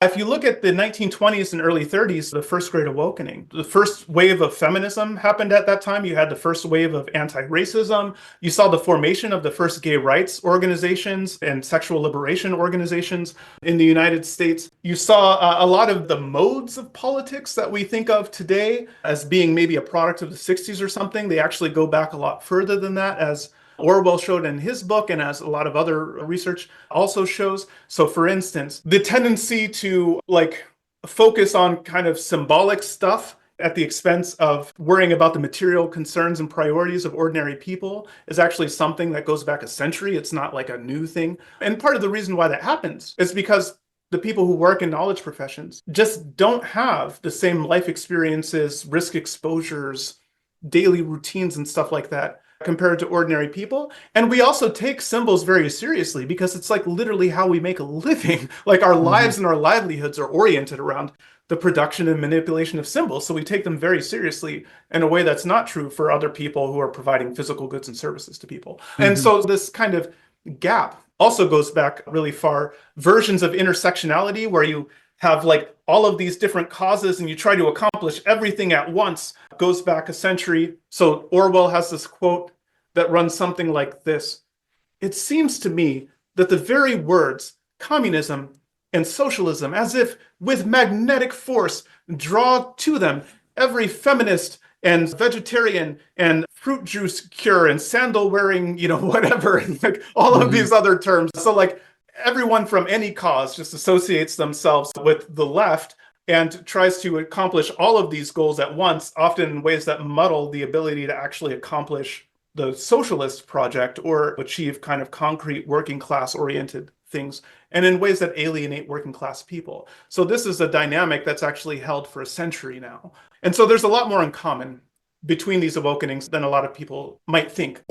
If you look at the 1920s and early 30s, the first Great Awakening, the first wave of feminism happened at that time. You had the first wave of anti-racism. You saw the formation of the first gay rights organizations and sexual liberation organizations in the United States. You saw a lot of the modes of politics that we think of today as being maybe a product of the 60s or something. They actually go back a lot further than that, as Orwell showed in his book, and as a lot of other research also shows. So, for instance, the tendency to focus on kind of symbolic stuff at the expense of worrying about the material concerns and priorities of ordinary people is actually something that goes back a century. It's not like a new thing. And part of the reason why that happens is because the people who work in knowledge professions just don't have the same life experiences, risk exposures, daily routines, and stuff like that compared to ordinary people. And we also take symbols very seriously because it's like literally how we make a living. Like our lives and our livelihoods are oriented around the production and manipulation of symbols. So we take them very seriously in a way that's not true for other people who are providing physical goods and services to people. And so this kind of gap also goes back really far. Versions of intersectionality where you have like all of these different causes and you try to accomplish everything at once goes back a century. So Orwell has this quote that runs something like this. It seems to me that the very words communism and socialism, as if with magnetic force, draw to them every feminist and vegetarian and fruit juice cure and sandal wearing, whatever, and like all of these other terms. So like everyone from any cause just associates themselves with the left and tries to accomplish all of these goals at once, often in ways that muddle the ability to actually accomplish the socialist project or achieve kind of concrete working class oriented things, and in ways that alienate working class people. So this is a dynamic that's actually held for a century now. And so there's a lot more in common between these awakenings than a lot of people might think.